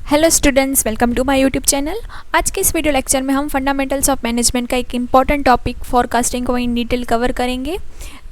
Hello students, welcome to my YouTube channel. आज के इस वीडियो लेक्चर में हम फंडामेंटल्स ऑफ मैनेजमेंट का एक इम्पॉर्टेंट टॉपिक फोरकास्टिंग को इन डिटेल कवर करेंगे।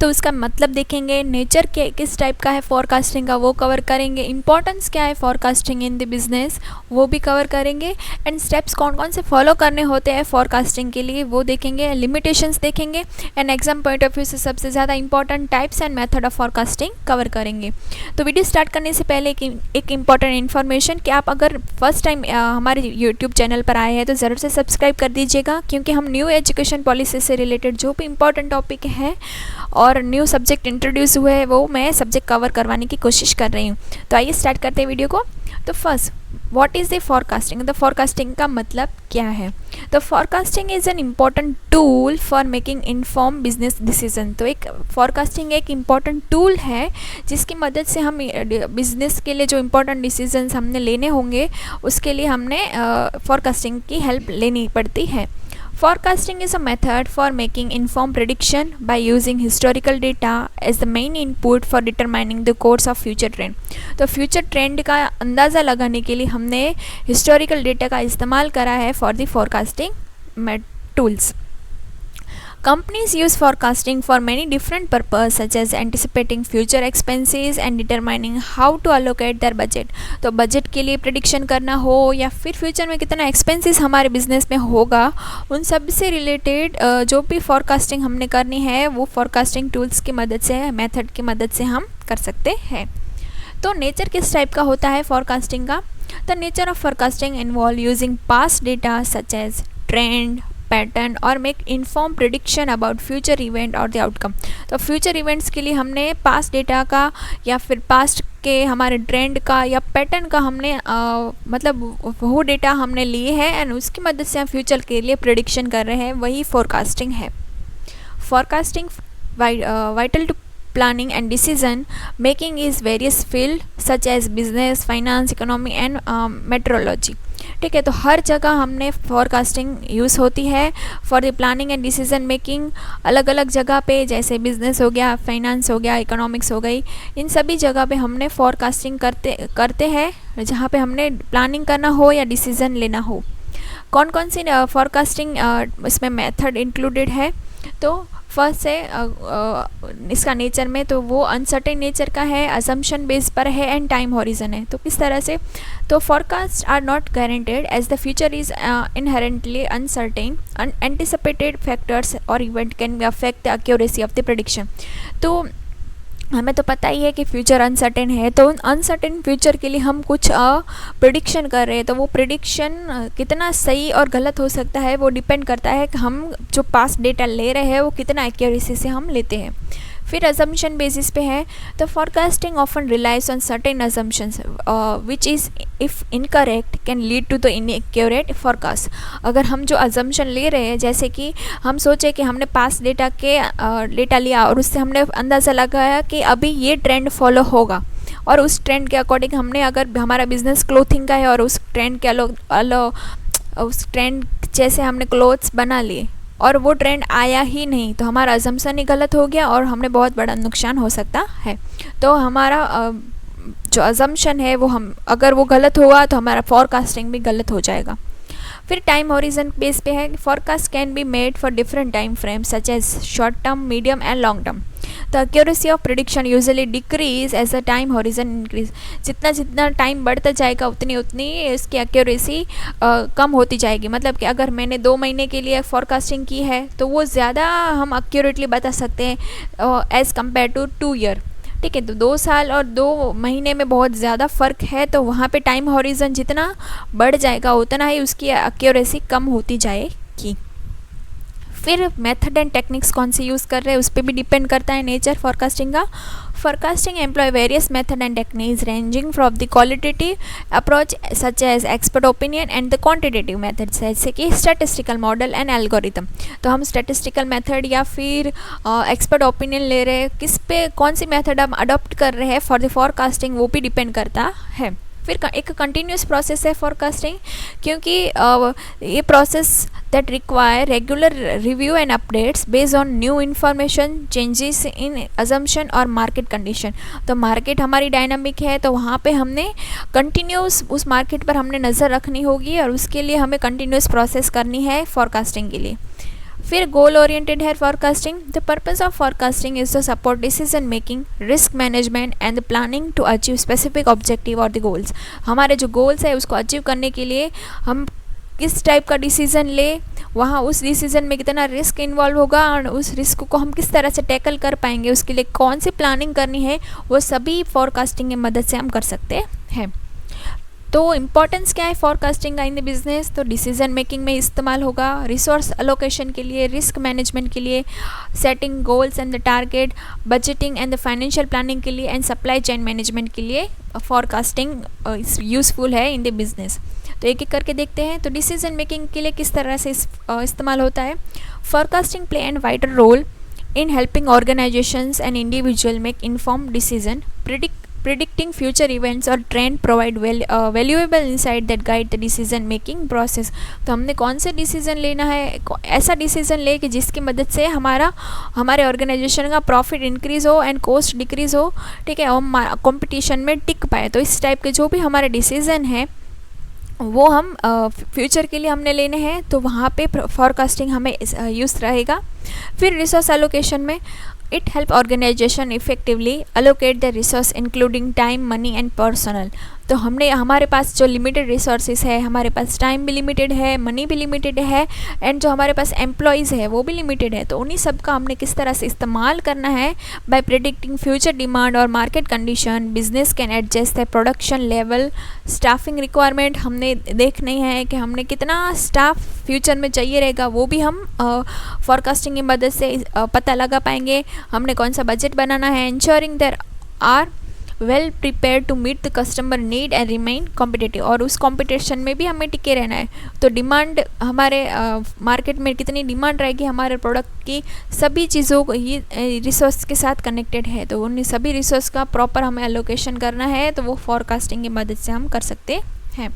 तो उसका मतलब देखेंगे, नेचर के किस टाइप का है फोरकास्टिंग का वो कवर करेंगे, इंपॉर्टेंस क्या है फोरकास्टिंग इन द बिजनेस वो भी कवर करेंगे, एंड स्टेप्स कौन कौन से फॉलो करने होते हैं फोरकास्टिंग के लिए वो देखेंगे, लिमिटेशंस देखेंगे, and exam point of view से सबसे ज़्यादा important types and method of forecasting cover करेंगे। तो वीडियो स्टार्ट करने से पहले एक इम्पॉर्टेंट इन्फॉर्मेशन कि आप अगर फर्स्ट टाइम हमारे यूट्यूब चैनल पर आए हैं तो ज़रूर से सब्सक्राइब कर दीजिएगा, क्योंकि हम न्यू एजुकेशन पॉलिसी से रिलेटेड जो भी इंपॉर्टेंट टॉपिक है और न्यू सब्जेक्ट इंट्रोड्यूस हुए हैं वो मैं सब्जेक्ट कवर करवाने की कोशिश कर रही हूँ। तो आइए स्टार्ट करते हैं वीडियो को। तो first, what is the forecasting? The forecasting का मतलब क्या है? तो forecasting is an important tool for making inform business decision. तो एक फोरकास्टिंग एक इम्पॉर्टेंट टूल है जिसकी मदद से हम बिजनेस के लिए जो इम्पोर्टेंट डिसीजंस हमने लेने होंगे उसके लिए हमने फोरकास्टिंग की हेल्प लेनी पड़ती है। Forecasting is a method for making informed prediction by using historical data as the main input for determining the course of future trend। तो फ्यूचर ट्रेंड का अंदाज़ा लगाने के लिए हमने हिस्टोरिकल डेटा का इस्तेमाल करा है for the forecasting tools. Companies use forecasting for many different purposes such as anticipating future expenses and determining how to allocate their budget। तो बजट के लिए प्रेडिक्शन करना हो या फिर फ्यूचर में कितना एक्सपेंसेस हमारे बिजनेस में होगा, उन सब से रिलेटेड जो भी फोरकास्टिंग हमने करनी है वो फोरकास्टिंग टूल्स की मदद से, मेथड की मदद से हम कर सकते हैं। तो नेचर किस टाइप का होता है फोरकास्टिंग का? The nature of forecasting involve using past data such as trend, pattern और make inform prediction about future event और द आउटकम। तो फ्यूचर इवेंट्स के लिए हमने पास्ट डेटा का या फिर पास्ट के हमारे ट्रेंड का या पैटर्न का हमने मतलब वो डेटा हमने लिए है एंड उसकी मदद से हम फ्यूचर के लिए प्रिडिक्शन कर रहे हैं, वही फोरकास्टिंग है। Forecasting vital to planning and decision making is various field such as business, finance, economy and meteorology। ठीक है, तो हर जगह हमने फोरकास्टिंग यूज़ होती है for the planning and decision making, अलग अलग जगह पे, जैसे बिजनेस हो गया, फाइनेंस हो गया, इकोनॉमिक्स हो गई, इन सभी जगह पे हमने फोरकास्टिंग करते हैं जहाँ पे हमने प्लानिंग करना हो या डिसीजन लेना हो। कौन कौन सी फोरकास्टिंग इसमें मेथड इंक्लूडेड है? तो फर्स्ट है इसका नेचर में, तो वो अनसर्टेन नेचर का है, असम्पशन बेस पर है एंड टाइम हॉरिजन है। तो किस तरह से? तो forecast are not guaranteed as the future is inherently uncertain, anticipated factors और event can affect the accuracy of the prediction. तो हमें तो पता ही है कि फ्यूचर अनसर्टेन है, तो उन अनसर्टेन फ्यूचर के लिए हम कुछ प्रिडिक्शन कर रहे हैं, तो वो प्रिडिक्शन कितना सही और गलत हो सकता है वो डिपेंड करता है कि हम जो पास्ट डेटा ले रहे हैं वो कितना एक्यूरेसी से हम लेते हैं। फिर अजम्पशन बेसिस पे है, तो forecasting often relies on certain assumptions which is if incorrect can lead to the inaccurate forecast. अगर हम जो अजम्पशन ले रहे हैं, जैसे कि हम सोचे कि हमने पास्ट डेटा लिया और उससे हमने अंदाज़ा लगाया कि अभी ये ट्रेंड फॉलो होगा, और उस ट्रेंड के अकॉर्डिंग हमने, अगर हमारा बिजनेस क्लोथिंग का है और उस ट्रेंड के उस ट्रेंड जैसे हमने क्लोथ्स बना लिए और वो ट्रेंड आया ही नहीं, तो हमारा अजम्पशन ही गलत हो गया और हमने बहुत बड़ा नुकसान हो सकता है। तो हमारा जो अजम्पशन है वो अगर वो गलत हुआ तो हमारा फोरकास्टिंग भी गलत हो जाएगा। फिर टाइम हॉरिजन बेस पे है, forecast can be made for different time frame such as short term, medium and long term. The accuracy of prediction usually decrease as a time horizon increase. जितना जितना time बढ़ता जाएगा उतनी उतनी इसकी accuracy कम होती जाएगी। मतलब कि अगर मैंने 2 महीने के लिए फोरकास्टिंग की है तो वो ज़्यादा हम एक्यूरेटली बता सकते हैं एज़ कम्पेयर टू 2 ईयर। ठीक है, तो 2 साल और 2 महीने में बहुत ज़्यादा फ़र्क है, तो वहाँ पे टाइम हॉरिजन जितना बढ़ जाएगा उतना ही उसकी एक्यूरेसी कम होती जाएगी। फिर मेथड एंड टेक्निक्स कौन सी यूज़ कर रहे हैं उस पर भी डिपेंड करता है नेचर फोरकास्टिंग का। Forecasting employ various method and techniques ranging from the qualitative approach such as expert opinion and the quantitative method, जैसे कि स्टैटिस्टिकल मॉडल एंड एल्गोरिथम। तो हम स्टैटिस्टिकल मेथड या फिर एक्सपर्ट ओपिनियन ले रहे हैं, किस पे कौन सी मेथड हम अडॉप्ट कर रहे हैं फॉर द फोरकास्टिंग वो भी डिपेंड करता है। फिर एक कंटिन्यूस प्रोसेस है फोरकास्टिंग, क्योंकि ये process that require regular review and updates based on new information, changes in assumption और मार्केट कंडीशन। तो मार्केट हमारी डायनामिक है, तो वहाँ पे हमने कंटिन्यूस उस मार्केट पर हमने नज़र रखनी होगी और उसके लिए हमें कंटिन्यूस प्रोसेस करनी है फोरकास्टिंग के लिए। फिर गोल ओरिएंटेड है forecasting. The purpose of forecasting is to support decision making, risk management and the planning to achieve specific objective और द गोल्स। हमारे जो गोल्स है उसको अचीव करने के लिए हम किस टाइप का डिसीज़न ले, वहाँ उस डिसीज़न में कितना रिस्क इन्वॉल्व होगा और उस रिस्क को हम किस तरह से टैकल कर पाएंगे, उसके लिए कौन सी प्लानिंग करनी है, वो सभी फोरकास्टिंग की मदद से हम कर सकते हैं। तो इम्पॉर्टेंस क्या है फोरकास्टिंग का इन द बिजनेस? तो डिसीजन मेकिंग में इस्तेमाल होगा, रिसोर्स अलोकेशन के लिए, रिस्क मैनेजमेंट के लिए, setting goals and the target, budgeting and the financial planning के लिए एंड सप्लाई चेन मैनेजमेंट के लिए फोरकास्टिंग यूज़फुल है इन द बिजनेस। तो एक एक करके देखते हैं। तो डिसीजन मेकिंग के लिए किस तरह से इस्तेमाल होता है? Forecasting play and wider role in helping organizations and individuals make informed decision, predicting future events or trend, provide valuable insight that guide the decision making process। तो हमने कौन से डिसीज़न लेना है, ऐसा डिसीज़न ले कि जिसकी मदद से हमारे ऑर्गेनाइजेशन का प्रॉफिट इंक्रीज़ हो एंड कॉस्ट डिक्रीज़ हो, ठीक है, और कंपटीशन में टिक पाए। तो इस टाइप के जो भी हमारे डिसीज़न हैं वो हम फ्यूचर के लिए हमने लेने हैं, तो वहाँ पे फोरकास्टिंग हमें यूज़ रहेगा। फिर रिसोर्स एलोकेशन में it help organization effectively allocate the resource including time, money and personal. तो हमारे पास जो लिमिटेड रिसोर्सेज है, हमारे पास टाइम भी लिमिटेड है, मनी भी लिमिटेड है एंड जो हमारे पास एम्प्लॉयज़ है वो भी लिमिटेड है। तो उन्हीं सब का हमने किस तरह से इस्तेमाल करना है? बाय प्रेडिक्टिंग फ्यूचर डिमांड और market condition, business can adjust the production level, staffing requirement हमने देखनी है कि हमने कितना स्टाफ फ्यूचर में चाहिए रहेगा, वो भी हम फोरकास्टिंग की मदद से पता लगा पाएंगे। हमने कौन सा बजट बनाना है, ensuring there are well prepare to meet the customer need and remain competitive, और उस कॉम्पिटिशन में भी हमें टिके रहना है। तो डिमांड हमारे मार्केट में कितनी डिमांड रहेगी हमारे प्रोडक्ट की, सभी चीज़ों को ये रिसोर्स के साथ कनेक्टेड है। तो उन सभी रिसोर्स का प्रॉपर हमें एलोकेशन करना है, तो वो फोरकास्टिंग की मदद से हम कर सकते हैं।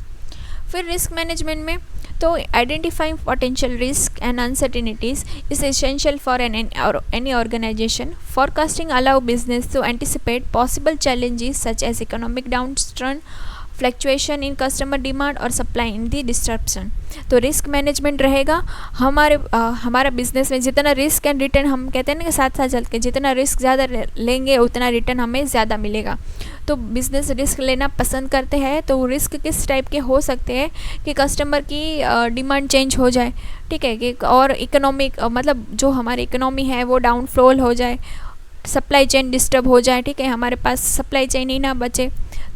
फिर रिस्क मैनेजमेंट में तो identifying potential risk and uncertainties is essential for any organization. Forecasting allow business to anticipate possible challenges such as economic downturn, fluctuation in customer demand और सप्लाई इन दी डिस्ट्रप्शन। तो risk management रहेगा हमारा business में। जितना risk and return हम कहते हैं ना कि साथ साथ चल के, जितना रिस्क ज़्यादा लेंगे उतना रिटर्न हमें ज़्यादा मिलेगा। तो बिज़नेस रिस्क लेना पसंद करते हैं। तो रिस्क किस टाइप के हो सकते हैं कि कस्टमर की डिमांड चेंज हो जाए, ठीक है, कि और इकोनॉमिक मतलब जो हमारी इकोनॉमी है वो डाउनफॉल हो जाए, सप्लाई चेन डिस्टर्ब हो जाए, ठीक है, हमारे पास सप्लाई चेन ही ना बचे।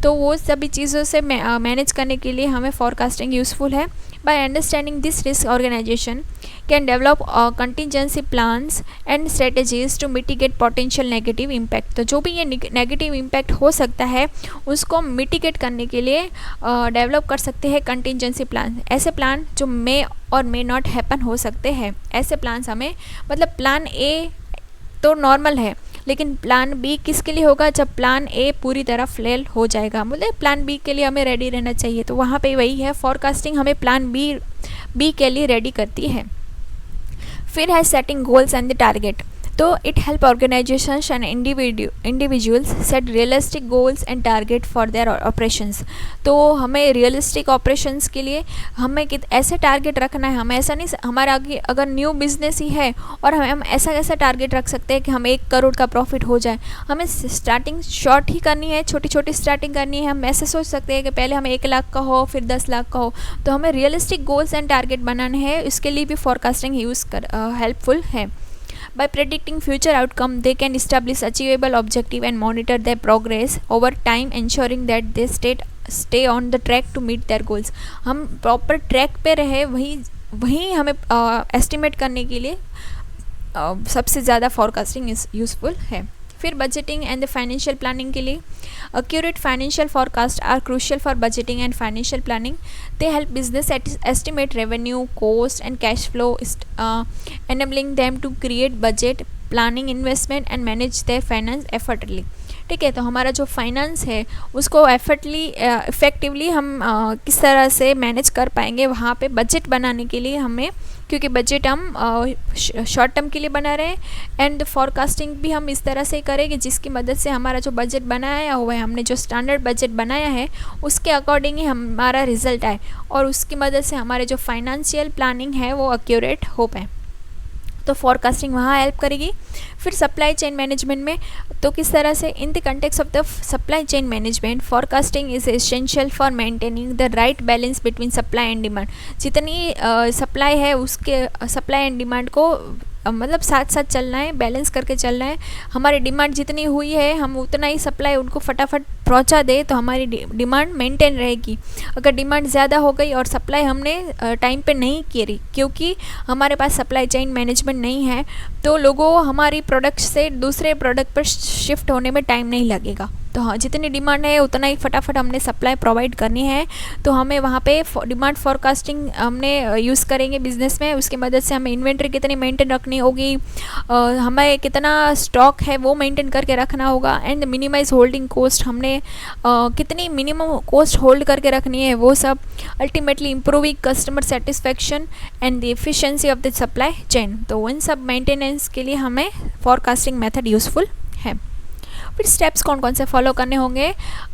तो वो सभी चीज़ों से मैनेज करने के लिए हमें फोरकास्टिंग यूज़फुल है। By understanding this risk organization can develop contingency plans and strategies to mitigate potential negative impact. तो जो भी ये नेगेटिव इम्पैक्ट हो सकता है उसको मिटिगेट करने के लिए डेवलप कर सकते हैं कंटिजेंसी प्लान। ऐसे प्लान जो मे और मे नॉट हैपन हो सकते हैं, ऐसे प्लान्स हमें, मतलब प्लान ए तो नॉर्मल है लेकिन प्लान बी किसके लिए होगा? जब प्लान ए पूरी तरह फेल हो जाएगा, मतलब प्लान बी के लिए हमें रेडी रहना चाहिए। तो वहाँ पे वही है, फोरकास्टिंग हमें प्लान बी के लिए रेडी करती है। फिर है setting goals and the target. तो it help organisations and individuals set realistic goals and target for their operations. तो हमें रियलिस्टिक ऑपरेशंस के लिए हमें ऐसे टारगेट रखना है। हमें ऐसा नहीं, हमारा आगे अगर न्यू बिजनेस ही है और हम ऐसा टारगेट रख सकते हैं कि हमें 1 करोड़ का प्रॉफिट हो जाए। हमें स्टार्टिंग शॉर्ट ही करनी है, छोटी छोटी स्टार्टिंग करनी है। हम ऐसे सोच सकते हैं कि पहले हमें 1 लाख का हो, फिर 10 लाख का हो। तो हमें रियलिस्टिक गोल्स एंड टारगेट बनाने हैं, इसके लिए भी फोरकास्टिंग हेल्पफुल है। By predicting future outcome, they can establish achievable objective and monitor their progress over time, ensuring that they stay on the track to meet their goals। हम proper track पे रहे, वही हमें एस्टिमेट करने के लिए सबसे ज़्यादा फोरकास्टिंग यूज़फुल है। फिर budgeting and the financial planning के लिए accurate financial forecasts are crucial for budgeting and financial planning. They help business estimate revenue, cost and cash flow, enabling them to create budget, planning investment and manage their finance effortlessly। ठीक है। तो हमारा जो finance है उसको effectively हम किस तरह से मैनेज कर पाएंगे, वहाँ पे बजट बनाने के लिए हमें, क्योंकि बजट हम शॉर्ट टर्म के लिए बना रहे हैं, एंड फॉरकास्टिंग भी हम इस तरह से करेंगे जिसकी मदद से हमारा जो बजट बनाया हुआ है, हमने जो स्टैंडर्ड बजट बनाया है उसके अकॉर्डिंग ही हमारा रिजल्ट आए और उसकी मदद से हमारे जो फाइनेंशियल प्लानिंग है वो एक्यूरेट हो पाए। तो फॉरकास्टिंग वहाँ हेल्प करेगी। फिर सप्लाई चेन मैनेजमेंट में तो किस तरह से, in the context of the supply chain management forecasting is essential for maintaining the right balance between supply and demand. जितनी सप्लाई है उसके सप्लाई एंड डिमांड को मतलब साथ साथ चलना है, बैलेंस करके चलना है। हमारी डिमांड जितनी हुई है हम उतना ही सप्लाई उनको फटाफट पहुंचा दे तो हमारी डिमांड मेंटेन रहेगी। अगर डिमांड ज़्यादा हो गई और सप्लाई हमने टाइम पे नहीं करी, क्योंकि हमारे पास सप्लाई चेन मैनेजमेंट नहीं है, तो लोगों हमारी प्रोडक्ट से दूसरे प्रोडक्ट पर शिफ्ट होने में टाइम नहीं लगेगा। तो हाँ, जितनी डिमांड है उतना ही फटाफट हमने सप्लाई प्रोवाइड करनी है। तो हमें वहाँ पे डिमांड फॉरकास्टिंग हमने यूज़ करेंगे बिजनेस में। उसकी मदद से हमें इन्वेंट्री कितनी मेंटेन रखनी होगी, हमें कितना स्टॉक है वो मेंटेन करके रखना होगा, एंड मिनिमाइज होल्डिंग कॉस्ट, हमने कितनी मिनिमम कॉस्ट होल्ड करके रखनी है वो सब। Ultimately improving customer satisfaction and the efficiency of the supply chain. तो उन सब मेंटेनेंस के लिए हमें फॉरकास्टिंग मेथड यूज़फुल है। फिर स्टेप्स कौन कौन से फॉलो करने होंगे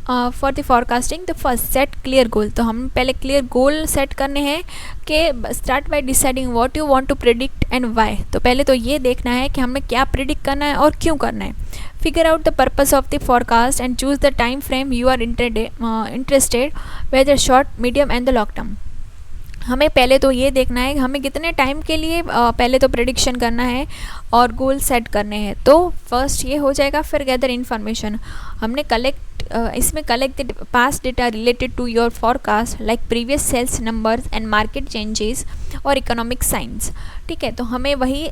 फॉर द फॉरकास्टिंग। तो फर्स्ट, सेट क्लियर गोल। तो हम पहले क्लियर गोल सेट करने हैं कि start by deciding what you want to predict and why. तो पहले तो ये देखना है कि हमें क्या प्रिडिक्ट करना है और क्यों करना है। Figure out the purpose of the forecast and choose the time frame you are interested, whether short, medium and the long term. हमें पहले तो ये देखना है हमें कितने टाइम के लिए पहले तो प्रेडिक्शन करना है और गोल सेट करने हैं। तो फर्स्ट ये हो जाएगा। फिर गैदर इन्फॉर्मेशन, हमने इसमें collect the past data related to your forecast like previous sales numbers and market changes और इकोनॉमिक साइंस। ठीक है, तो हमें वही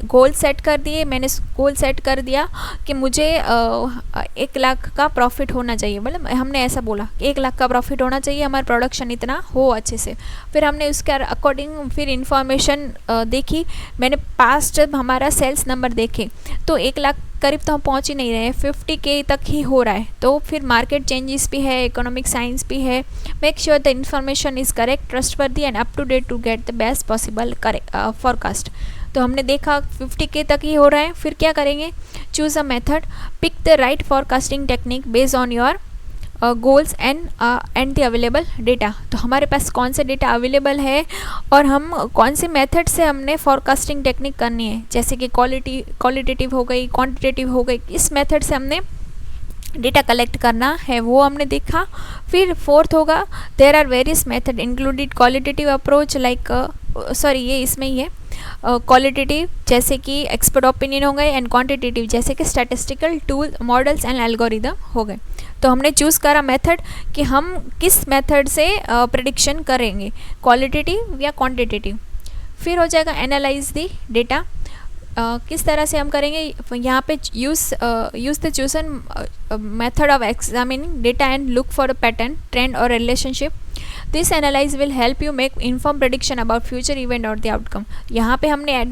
गोल सेट कर दिए। मैंने गोल सेट कर दिया कि मुझे 1 लाख का प्रॉफिट होना चाहिए, मतलब हमने ऐसा बोला कि 1 लाख का प्रॉफिट होना चाहिए, हमारा प्रोडक्शन इतना हो अच्छे से। फिर हमने उसके अकॉर्डिंग फिर इंफॉर्मेशन देखी। मैंने पास्ट जब हमारा सेल्स नंबर देखे तो 1 लाख करीब तो हम पहुंच ही नहीं रहे हैं, 50K तक ही हो रहा है। तो फिर मार्केट चेंजेस भी है, इकोनॉमिक साइंस भी है। Make sure the information is correct, trustworthy and up to date to get the best possible forecast. तो हमने देखा 50K तक ही हो रहा है। फिर क्या करेंगे, choose a method, pick the right forecasting technique based on your goals and the available data. तो हमारे पास कौन से डेटा अवेलेबल है और हम कौन से मेथड से हमने फॉरकास्टिंग टेक्निक करनी है, जैसे कि क्वालिटेटिव हो गई, क्वांटिटेटिव हो गई, इस मेथड से हमने डेटा कलेक्ट करना है वो हमने देखा। फिर फोर्थ होगा, there are various method included qualitative approach like ये इसमें ही है, क्वालिटेटिव जैसे कि एक्सपर्ट ओपिनियन हो गए, एंड क्वांटिटेटिव जैसे कि statistical tool, models and algorithm हो गए। तो हमने चूज़ करा मेथड कि हम किस मेथड से प्रेडिक्शन करेंगे, क्वालिटेटिव या क्वांटिटेटिव। फिर हो जाएगा एनालाइज द डेटा। किस तरह से हम करेंगे, यहाँ पे use the chosen method of examining data and look for a pattern, trend और relationship. This analyse will help you make inform prediction about future event और द आउटकम। यहाँ पे हमने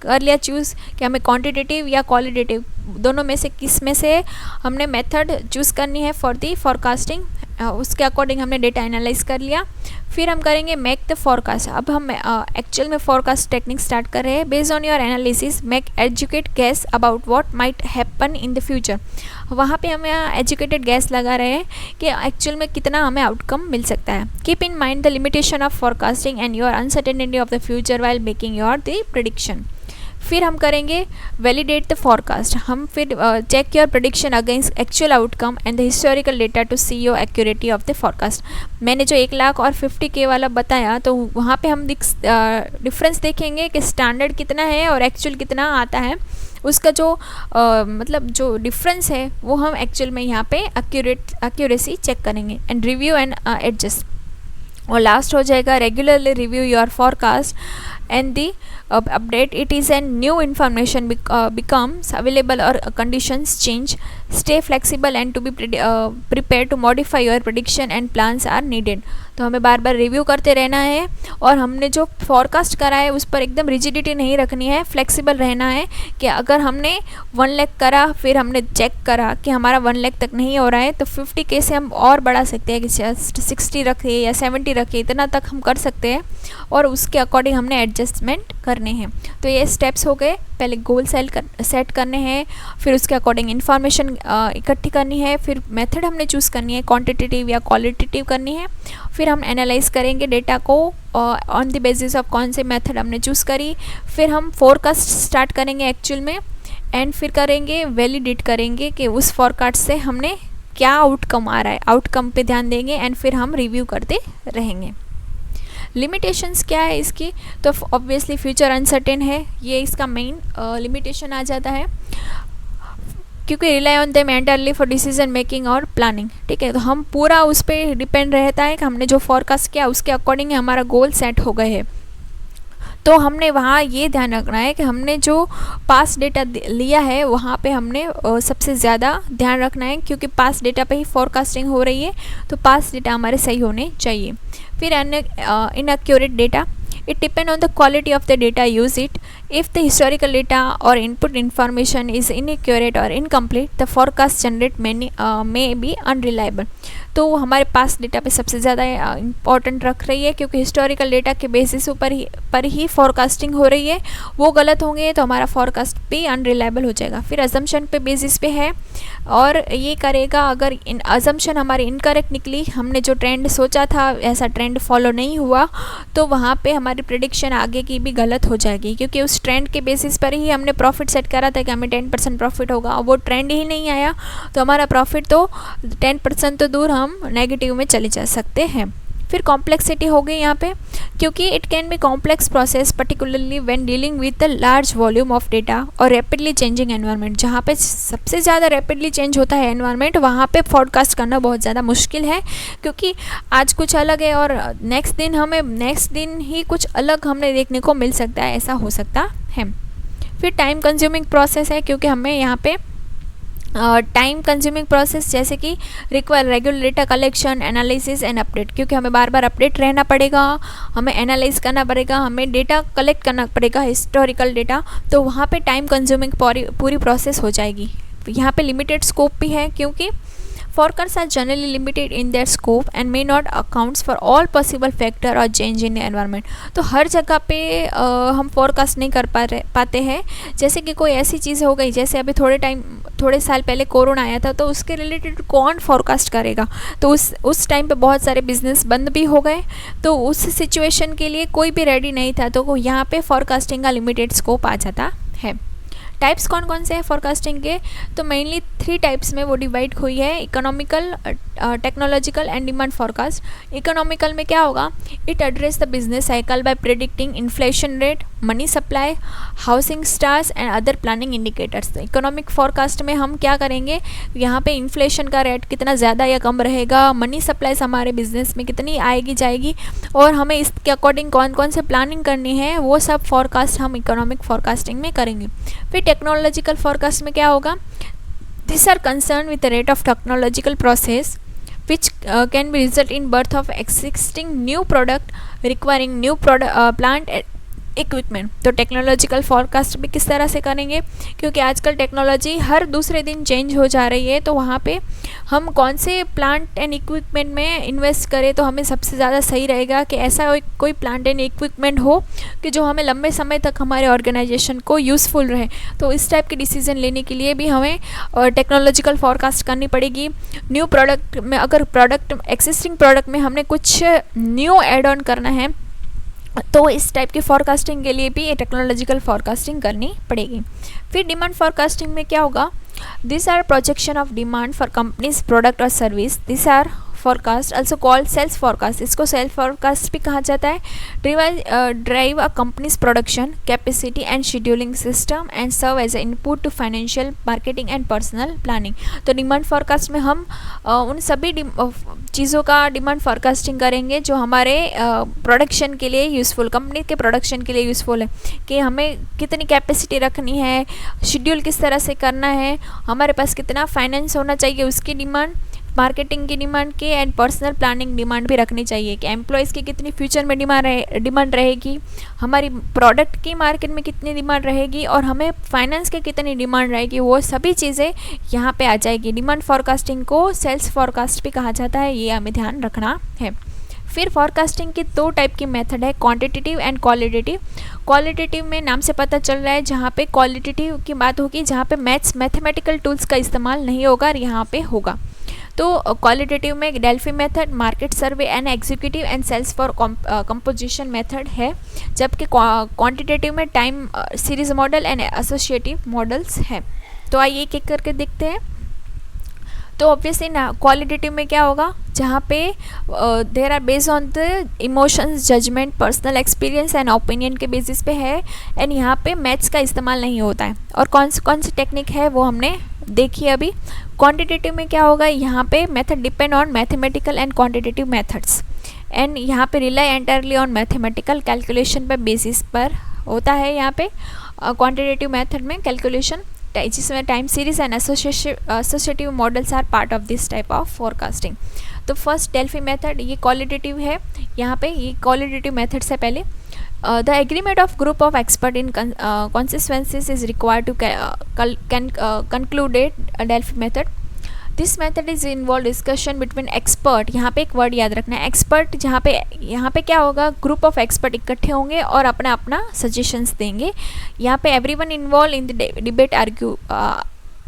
कर लिया चूज़ कि हमें क्वांटिटेटिव या क्वालिटेटिव दोनों में से किस में से हमने मेथड चूज़ करनी है फॉर दी फॉरकास्टिंग। उसके अकॉर्डिंग हमने डेटा एनालाइज कर लिया। फिर हम करेंगे मेक द फॉरकास्ट। अब हम एक्चुअल में फॉरकास्ट टेक्निक स्टार्ट कर रहे हैं। Based on your analysis make educate gas about what might happen in the future. वहाँ पे हम एजुकेटेड गैस लगा रहे हैं कि एक्चुअल में कितना हमें आउटकम मिल सकता है। Keep in mind the limitation of forecasting and your uncertainty of the future while making your the prediction. फिर हम करेंगे वैलिडेट द फॉरकास्ट। हम फिर check your prediction against actual outcome and the historical data to see your accuracy of the forecast. मैंने जो 1 लाख और 50K वाला बताया, तो वहाँ पे हम डिफरेंस देखेंगे कि स्टैंडर्ड कितना है और एक्चुअल कितना आता है। उसका जो मतलब जो डिफरेंस है वो हम एक्चुअल में यहाँ पे एक्यूरेसी चेक करेंगे एंड रिव्यू एंड एडजस्ट। और लास्ट हो जाएगा regularly review your forecast and the update it is and new information becomes available or conditions change. Stay flexible and to be prepared to modify your prediction and plans are needed. तो हमें बार बार review करते रहना है और हमने जो forecast करा है उस पर एकदम रिजिडिटी नहीं रखनी है, फ्लेक्सिबल रहना है कि अगर हमने 1 लाख करा, फिर हमने चेक करा कि हमारा 1 लाख तक नहीं हो रहा है, तो 50K से हम और बढ़ा सकते हैं कि 60 रखे या 70 रखे, इतना तक हम कर सकते हैं और उसके अकॉर्डिंग हमने एडजस्टमेंट करने हैं। तो ये स्टेप्स हो गए, पहले गोल सेट करने हैं, फिर उसके अकॉर्डिंग इन्फॉर्मेशन इकट्ठी करनी है, फिर मेथड हमने चूज़ करनी है, क्वांटिटेटिव या क्वालिटेटिव करनी है, फिर हम एनालाइज करेंगे डेटा को ऑन द बेसिस ऑफ कौन से मेथड हमने चूज़ करी, फिर हम फोरकास्ट स्टार्ट करेंगे एक्चुअल में, एंड फिर करेंगे वैलिडेट करेंगे कि उस फोरकास्ट से हमने क्या आउटकम आ रहा है, आउटकम पे ध्यान देंगे, एंड फिर हम रिव्यू करते रहेंगे। लिमिटेशंस क्या है इसकी, तो ऑब्वियसली फ्यूचर अनसर्टेन है, ये इसका मेन लिमिटेशन आ जाता है, क्योंकि rely on them entirely for decision making और प्लानिंग। ठीक है, तो हम पूरा उस पर डिपेंड रहता है कि हमने जो फोरकास्ट किया उसके अकॉर्डिंग हमारा गोल सेट हो गए हैं। तो हमने वहाँ ये ध्यान रखना है कि हमने जो पास डेटा लिया है वहाँ पे हमने सबसे ज़्यादा ध्यान रखना है, क्योंकि पास डेटा पे ही फोरकास्टिंग हो रही है, तो पास डेटा हमारे सही होने चाहिए। फिर inaccurate data, it depends on the quality of the data use it. If the historical data or input information is inaccurate or incomplete, the forecast generate may be unreliable. तो हमारे पास डेटा पे सबसे ज़्यादा इम्पॉर्टेंट रख रही है, क्योंकि historical data के बेसिस पर ही फोरकास्टिंग हो रही है, वो गलत होंगे तो हमारा फोरकास्ट भी अनरिलायबल हो जाएगा। फिर अजम्पशन पे बेसिस पे है और ये करेगा, अगर अजम्पशन हमारी इनकरेक्ट निकली, हमने जो ट्रेंड सोचा था ऐसा ट्रेंड फॉलो नहीं हुआ, तो वहाँ पे हमारी प्रेडिक्शन आगे की भी गलत हो जाएगी, क्योंकि उस ट्रेंड के बेसिस पर ही हमने प्रॉफिट सेट करा था कि हमें 10% प्रॉफिट होगा, वो ट्रेंड ही नहीं आया तो हमारा प्रॉफिट तो 10% तो दूर हम नेगेटिव में चले जा सकते हैं। फिर कॉम्प्लेक्सिटी हो गई यहाँ पे, क्योंकि it can be complex process particularly when dealing with the large volume of data और रैपिडली चेंजिंग एनवायरनमेंट। जहाँ पे सबसे ज़्यादा रैपिडली चेंज होता है एनवायरनमेंट, वहाँ पे फोरकास्ट करना बहुत ज़्यादा मुश्किल है, क्योंकि आज कुछ अलग है और नेक्स्ट दिन ही कुछ अलग हमें देखने को मिल सकता है, ऐसा हो सकता है। फिर टाइम कंज्यूमिंग प्रोसेस है, क्योंकि हमें यहाँ पे टाइम कंज्यूमिंग प्रोसेस जैसे कि require regular data collection, analysis and update, क्योंकि हमें बार बार अपडेट रहना पड़ेगा, हमें एनालाइज करना पड़ेगा, हमें डेटा कलेक्ट करना पड़ेगा, हिस्टोरिकल डेटा, तो वहाँ पे टाइम कंज्यूमिंग पूरी प्रोसेस हो जाएगी। यहाँ पे लिमिटेड स्कोप भी है, क्योंकि forecasts are generally limited in their scope and may not accounts for all possible factor or change in the environment। तो हर जगह पे हम फोरकास्ट नहीं कर पाते हैं। जैसे कि कोई ऐसी चीज़ हो गई, जैसे अभी थोड़े साल पहले कोरोना आया था, तो उसके रिलेटेड कौन फोरकास्ट करेगा, तो उस टाइम पे बहुत सारे बिजनेस बंद भी हो गए, तो उस सिचुएशन के लिए कोई भी रेडी नहीं था, तो यहाँ पे फोरकास्टिंग का लिमिटेड स्कोप आ जाता है। टाइप्स कौन कौन से हैं फोरकास्टिंग के, तो मेनली 3 टाइप्स में वो डिवाइड हुई है, economical, technological and demand forecast. Economical में क्या होगा, it address the business cycle by predicting inflation rate, money supply, housing starts and other planning indicators. तो इकोनॉमिक फोरकास्ट में हम क्या करेंगे, यहाँ पे इन्फ्लेशन का रेट कितना ज़्यादा या कम रहेगा, मनी सप्लाईज हमारे बिजनेस में कितनी आएगी जाएगी, और हमें इसके अकॉर्डिंग कौन कौन से प्लानिंग करनी है, वो सब फोरकास्ट हम इकोनॉमिक फोरकास्टिंग में करेंगे। फिर टेक्नोलॉजिकल फोरकास्ट में क्या होगा, this are concern with the rate of technological process which can be result in birth of existing new product requiring new plant equipment. तो टेक्नोलॉजिकल फोरकास्ट भी किस तरह से करेंगे, क्योंकि आजकल टेक्नोलॉजी हर दूसरे दिन चेंज हो जा रही है, तो वहाँ पे हम कौन से प्लांट एंड इक्विपमेंट में इन्वेस्ट करें तो हमें सबसे ज़्यादा सही रहेगा कि ऐसा कोई प्लांट एंड इक्विपमेंट हो कि जो हमें लंबे समय तक हमारे ऑर्गेनाइजेशन को यूज़फुल रहे। तो इस टाइप के डिसीजन लेने के लिए भी हमें टेक्नोलॉजिकल फोरकास्ट करनी पड़ेगी। न्यू प्रोडक्ट में, अगर एक्सिस्टिंग प्रोडक्ट में हमने कुछ न्यू एड ऑन करना है, तो इस टाइप की फोरकास्टिंग के लिए भी ये टेक्नोलॉजिकल फोरकास्टिंग करनी पड़ेगी। फिर डिमांड फोरकास्टिंग में क्या होगा, this are projection of demand for companies product और service, this are forecast also called sales forecast. इसको सेल्स फोरकास्ट भी कहा जाता है। Drive a companies production capacity and scheduling system and serve as a input to financial marketing and personal planning. तो demand forecast में हम उन सभी चीज़ों का डिमांड फोरकास्टिंग करेंगे जो हमारे प्रोडक्शन के लिए यूज़फुल, कंपनी के प्रोडक्शन के लिए यूज़फुल है, कि हमें कितनी कैपेसिटी रखनी है, शेड्यूल किस तरह से करना है, हमारे पास कितना फाइनेंस होना चाहिए उसकी डिमांड, मार्केटिंग की डिमांड की एंड पर्सनल प्लानिंग डिमांड भी रखनी चाहिए कि एम्प्लॉयज़ की कितनी फ्यूचर में डिमांड रहेगी, हमारी प्रोडक्ट की मार्केट में कितनी डिमांड रहेगी और हमें फाइनेंस की कितनी डिमांड रहेगी, वो सभी चीज़ें यहाँ पे आ जाएगी। डिमांड फॉरकास्टिंग को सेल्स फॉरकास्ट भी कहा जाता है, ये हमें ध्यान रखना है। फिर फॉरकास्टिंग की दो टाइप की मेथड है, क्वांटिटेटिव एंड क्वालिटेटिव। क्वालिटेटिव में नाम से पता चल रहा है जहाँ पे क्वालिटेटिव की बात होगी, जहाँ पे मैथमेटिकल टूल्स का इस्तेमाल नहीं होगा और यहाँ पे होगा। तो क्वालिटेटिव में Delphi method, market survey and executive and sales for composition method है, जबकि क्वांटिटेटिव में time series model and associative models हैं। तो आइए एक एक करके देखते हैं। तो ऑब्वियसली ना क्वालिटेटिव में क्या होगा, जहाँ पे there are based on the emotions, judgment, personal experience and opinion के बेसिस पे है एंड यहाँ पे मैथ्स का इस्तेमाल नहीं होता है। और कौन सी टेक्निक है वो हमने देखी अभी। क्वांटिटेटिव में क्या होगा, यहाँ पे method depend on mathematical and quantitative methods and यहाँ पे rely entirely on mathematical calculation पर बेसिस पर होता है। यहाँ पे क्वांटिटेटिव मेथड में कैलकुलेशन जिसमें time series and associative models are part of this type of forecasting. तो फर्स्ट डेल्फी मेथड, ये क्वालिटेटिव है, यहाँ पे ये क्वालिटेटिव मेथड से पहले the agreement of group of expert in consequences is required to concluded Delphi method. This method is involve discussion between expert, यहाँ पे एक वर्ड याद रखना है एक्सपर्ट, यहाँ पे क्या होगा, ग्रुप ऑफ एक्सपर्ट इकट्ठे होंगे और अपना अपना सजेशंस देंगे। यहाँ पे everyone involve in the debate argue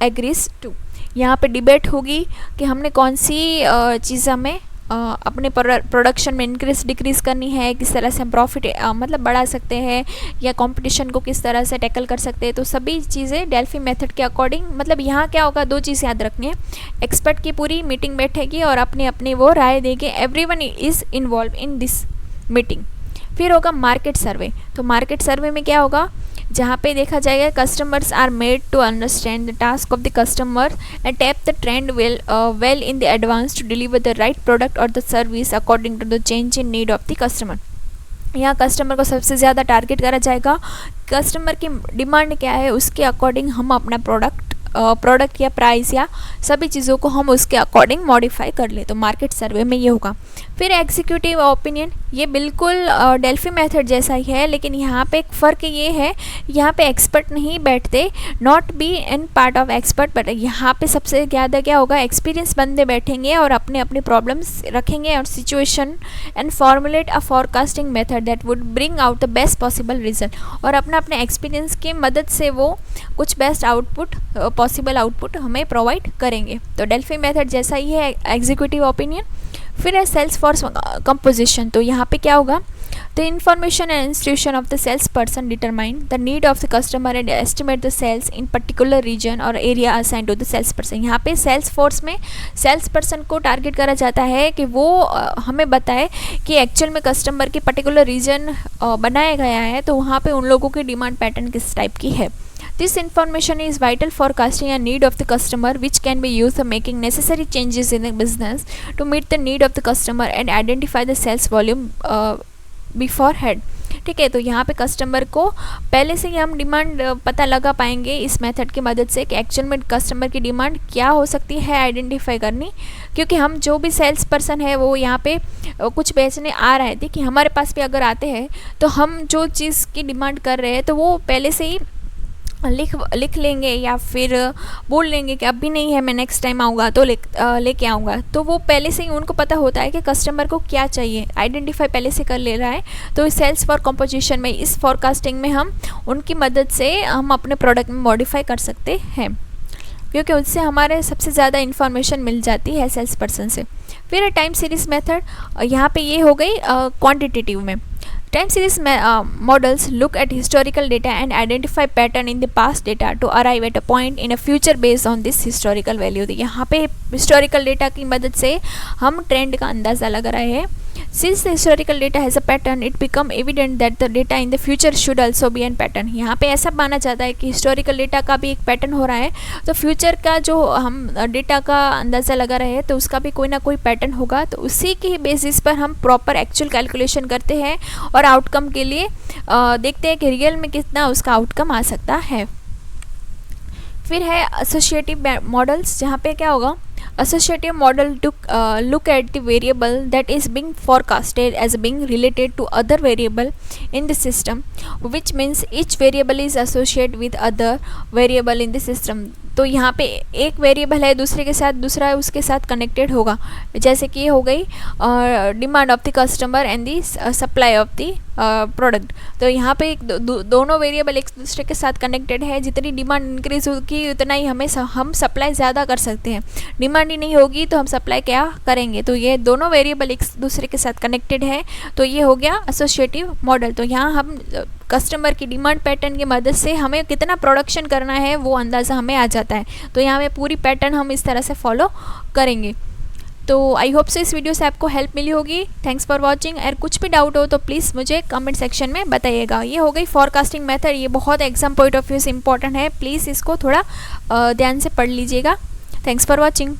agrees to, यहाँ पे डिबेट होगी कि हमने कौन सी चीज़ हमें अपने प्रोडक्शन में इंक्रीज डिक्रीज़ करनी है, किस तरह से हम प्रॉफिट मतलब बढ़ा सकते हैं या कंपटीशन को किस तरह से टैकल कर सकते हैं। तो सभी चीज़ें डेल्फी मेथड के अकॉर्डिंग, मतलब यहाँ क्या होगा, दो चीज़ याद रखनी है, एक्सपर्ट की पूरी मीटिंग बैठेगी और अपनी अपनी वो राय देंगे, everyone is involve in this meeting. फिर होगा मार्केट सर्वे। तो मार्केट सर्वे में क्या होगा, जहाँ पे देखा जाएगा customers are made to understand the task of the customer and tap the trend well in the advance to deliver the right product और the service according to the change in need of the customer. यहाँ customer को सबसे ज़्यादा target करा जाएगा, customer की demand क्या है उसके अकॉर्डिंग हम अपना प्रोडक्ट या प्राइस या सभी चीज़ों को हम उसके अकॉर्डिंग मॉडिफाई कर ले। तो मार्केट सर्वे में ये होगा। फिर एग्जीक्यूटिव ओपिनियन, ये बिल्कुल डेल्फी मेथड जैसा ही है, लेकिन यहाँ पे एक फ़र्क ये है, यहाँ पे एक्सपर्ट नहीं बैठते, not be in part of expert, but यहाँ पे सबसे ज़्यादा क्या होगा, एक्सपीरियंस बंदे बैठेंगे और अपने अपने प्रॉब्लम्स रखेंगे और situation and formulate a forecasting method that would bring out the best possible result, और अपने एक्सपीरियंस की मदद से वो कुछ बेस्ट आउटपुट पॉसिबल आउटपुट हमें प्रोवाइड करेंगे। तो डेल्फी मेथड जैसा ही है एग्जीक्यूटिव ओपिनियन। फिर है सेल्स फॉर्स कंपोजिशन। तो यहाँ पे क्या होगा, the information and institution of the sales person determine the need of the customer and estimate the sales in particular region और area assign to the sales person. यहाँ पे सेल्स फोर्स में sales person को target करा जाता है कि वो हमें बताए कि एक्चुअल में कस्टमर की पर्टिकुलर रीजन बनाया गया है, तो वहाँ पे उन लोगों की डिमांड पैटर्न किस टाइप की है। This information is vital for forecasting a need of the customer, which can be used for making necessary changes in the business to meet the need of the customer and identify the sales volume beforehand. ठीक है, तो यहाँ पे customer को पहले से ही हम demand पता लगा पाएंगे इस मेथड की मदद से कि एक्चुअल में कस्टमर की डिमांड क्या हो सकती है आइडेंटिफाई करनी, क्योंकि हम जो भी सेल्स पर्सन है वो यहाँ पे कुछ बेचने आ रहे थे कि हमारे पास भी अगर आते हैं तो हम जो चीज़ की डिमांड कर रहे हैं तो वो पहले से ही लिख लेंगे या फिर बोल लेंगे कि अभी नहीं है, मैं नेक्स्ट टाइम आऊँगा तो लेके आऊँगा। तो वो पहले से ही उनको पता होता है कि कस्टमर को क्या चाहिए, आइडेंटिफाई पहले से कर ले रहा है। तो सेल्स फॉर कंपोजिशन में, इस फॉरकास्टिंग में हम उनकी मदद से हम अपने प्रोडक्ट में मॉडिफाई कर सकते हैं, क्योंकि उससे हमारे सबसे ज़्यादा इन्फॉर्मेशन मिल जाती है सेल्स पर्सन से। फिर टाइम सीरीज मेथड, यहाँ पे ये हो गई क्वांटिटेटिव में। Time series models look at historical data and identify pattern in the past data to arrive at a point in a future based on this historical value। यहाँ पे historical data की मदद से हम ट्रेंड का अंदाज़ा लगा रहे हैं। Since the historical data has a pattern, it become evident that the data in the future should also be in pattern। यहाँ पे ऐसा माना जाता है कि historical data का भी एक पैटर्न हो रहा है, तो फ्यूचर का जो हम डेटा का अंदाज़ा लगा रहे हैं तो उसका भी कोई ना कोई पैटर्न होगा। तो उसी की बेसिस पर हम प्रॉपर एक्चुअल कैलकुलेशन करते हैं और आउटकम के लिए देखते हैं कि रियल में कितना उसका आउटकम आ सकता है। फिर है एसोसिएटिव मॉडल्स, जहाँ पे क्या होगा, associative model to look at the variable that is being forecasted as being related to other variable in the system, which means each variable is associated with other variable in the system. तो यहाँ पे एक variable है दूसरे के साथ, दूसरा उसके साथ कनेक्टेड होगा, जैसे कि ये हो गई demand of the customer and the supply of the product. तो यहाँ पे दोनों वेरिएबल एक दूसरे के साथ कनेक्टेड है, जितनी डिमांड इंक्रीज होगी उतना ही हम सप्लाई ज़्यादा कर सकते हैं, डिमांड ही नहीं होगी तो हम सप्लाई क्या करेंगे। तो ये दोनों वेरिएबल एक दूसरे के साथ कनेक्टेड है, तो ये हो गया एसोसिएटिव मॉडल। तो यहाँ हम कस्टमर की डिमांड पैटर्न की मदद से हमें कितना प्रोडक्शन करना है वो अंदाज़ा हमें आ जाता है। तो यहाँ पे पूरी पैटर्न हम इस तरह से फॉलो करेंगे। तो आई होप से इस वीडियो से आपको हेल्प मिली होगी। Thanks for watching. अगर कुछ भी डाउट हो तो प्लीज़ मुझे कमेंट सेक्शन में बताइएगा। ये हो गई फॉरकास्टिंग मेथड, ये बहुत एग्जाम पॉइंट ऑफ व्यू से इंपॉर्टेंट है, प्लीज़ इसको थोड़ा ध्यान से पढ़ लीजिएगा। Thanks for watching.